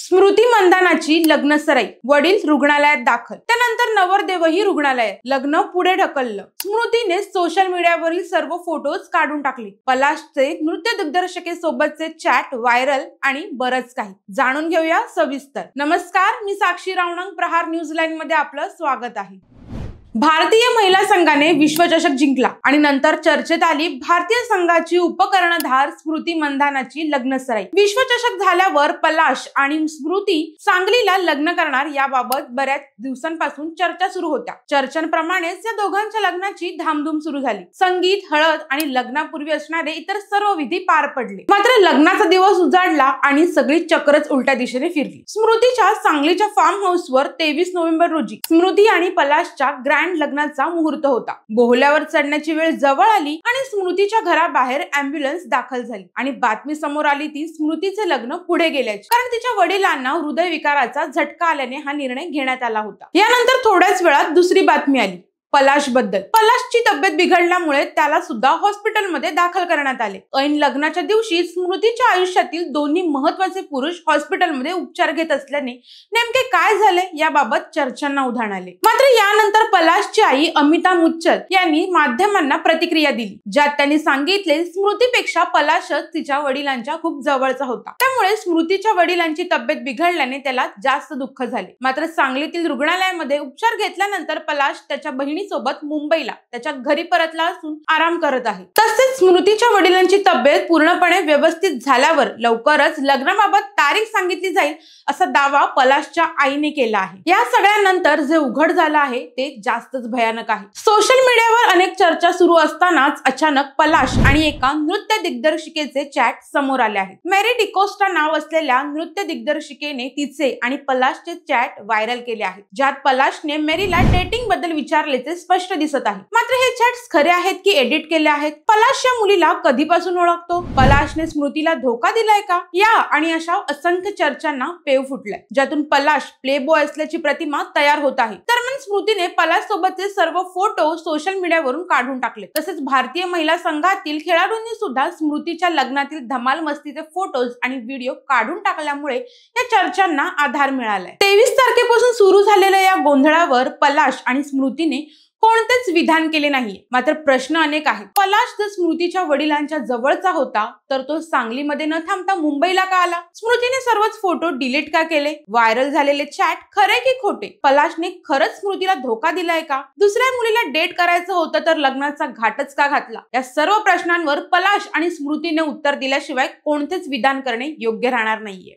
स्मृती मंधानाची लग्न सराई, वडील रुग्णालयात दाखल, त्यानंतर नवरदेवही रुग्णालयात, लग्न पुढे ढकललं. स्मृतीने सोशल मीडियावरील सर्व फोटोज काढून टाकले. पलाशचे नृत्य दिग्दर्शकेसोबतचे चॅट व्हायरल आणि बरंच काही जाणून घेऊया सविस्तर. नमस्कार, मी साक्षी रावणंग, प्रहार न्यूज लाईन मध्ये आपलं स्वागत आहे. भारतीय महिला संघाने विश्वचषक जिंकला आणि नंतर चर्चेत आली भारतीय संघाची उपकर्णधार स्मृती मंधानाची लग्न सराई. विश्वचषक झाल्यावर पलाश आणि स्मृती सांगलीला लग्न करणार याबाबत बऱ्याच दिवसांपासून चर्चा सुरू होत्या. चर्चांप्रमाणेच या दोघांच्या लग्नाची धामधूम सुरू झाली. संगीत, हळद आणि लग्नापूर्वी असणारे इतर सर्व विधी पार पडले. मात्र लग्नाचा दिवस उजाडला आणि सगळी चक्रच उलट्या दिशेने फिरली. स्मृतीच्या सांगलीच्या फार्म हाऊसवर 23 नोव्हेंबर रोजी स्मृती आणि पलाशच्या ग्रँड लग्नाचा मुहूर्त होता. बोहल्यावर चढण्याची वेळ जवळ आली आणि स्मृतीच्या घराबाहेर अँब्युलन्स दाखल झाली आणि बातमी समोर आली ती स्मृतीचे लग्न पुढे गेल्याची. कारण तिच्या वडिलांना हृदयविकाराचा झटका आल्याने हा निर्णय घेण्यात आला होता. यानंतर थोड्याच वेळात दुसरी बातमी आली पलाश बद्दल. पलाशची तब्येत बिघडल्यामुळे त्याला सुद्धा हॉस्पिटलमध्ये दाखल करण्यात आले. ऐन लग्नाच्या दिवशी स्मृतीच्या आयुष्यातील दोन्ही महत्वाचे पुरुष हॉस्पिटलमध्ये उपचार घेत असल्याने नेमके काय झाले याबाबत चर्चांना उधाण आले. मात्र यानंतर पलाशची आई अमिता मुच्छल यांनी माध्यमांना प्रतिक्रिया दिली, ज्यात त्यांनी सांगितले स्मृतीपेक्षा पलाशच तिच्या वडिलांच्या खूप जवळचा होता. त्यामुळे स्मृतीच्या वडिलांची तब्येत बिघडल्याने त्याला जास्त दुःख झाले. मात्र सांगलीतील रुग्णालयामध्ये उपचार घेतल्यानंतर पलाश त्याच्या सोबत मुंबईला त्याच्या घरी परतला असून आराम करत आहे. तसेच स्मृतीच्या वडिलांची तब्येत पूर्णपणे व्यवस्थित झाल्यावर लवकरच लग्नाबाबत तारीख सांगितली जाईल असा दावा पलाशच्या आईने केला आहे. या सगळ्यानंतर जे उघड झालं आहे ते जास्तच भयानक आहे. सोशल मीडियावर अनेक चर्चा सुरू असतानाच अचानक पलाश आणि एका नृत्य दिग्दर्शिकेचे चॅट समोर आले आहेत. मेरी डिकोस्टा नाव असलेल्या नृत्य दिग्दर्शिकेने तिचे आणि पलाशचे चॅट व्हायरल केले आहेत, ज्यात पलाशने मेरीला डेटिंग बद्दल विचारले स्पष्ट दिसत आहे. मात्र हे चॅट्स खरे आहेत की एडिट केले आहेत? पलाश या मुलीला कधीपासून ओळखतो? पलाशने स्मृतीला धोका दिलाय का? या आणि अशा असंख्य चर्चांना पेव फुटलाय, ज्यातून पलाश प्ले बॉय असल्याची प्रतिमा तयार होत आहे. दरम्यान स्मृतीने पलाश सोबतचे सर्व फोटो सोशल मीडियावरून काढून टाकले. तसेच भारतीय महिला संघातील खेळाडूंनी सुद्धा स्मृतीच्या लग्नातील धमाल मस्तीचे फोटोज आणि व्हिडिओ काढून टाकल्यामुळे या चर्चांना आधार मिळालाय. 23 तारखेपासून सुरू झालेल्या या गोंधळावर पलाश आणि स्मृतीने कोणतेच विधान केले नाहीये. मात्र प्रश्न अनेक आहेत. पलाश जर स्मृतीच्या वडिलांच्या जवळचा होता तर तो सांगलीमध्ये न थांबता मुंबईला का आला? स्मृतीने सर्वच फोटो डिलीट का केले? व्हायरल झालेले चॅट खरे की खोटे? पलाशने खरंच स्मृतीला धोका दिलाय का? दुसऱ्या मुलीला डेट करायचं होतं तर लग्नाचा घाटच का घातला? या सर्व प्रश्नांवर पलाश आणि स्मृतीने उत्तर दिल्याशिवाय कोणतेच विधान करणे योग्य राहणार नाहीये.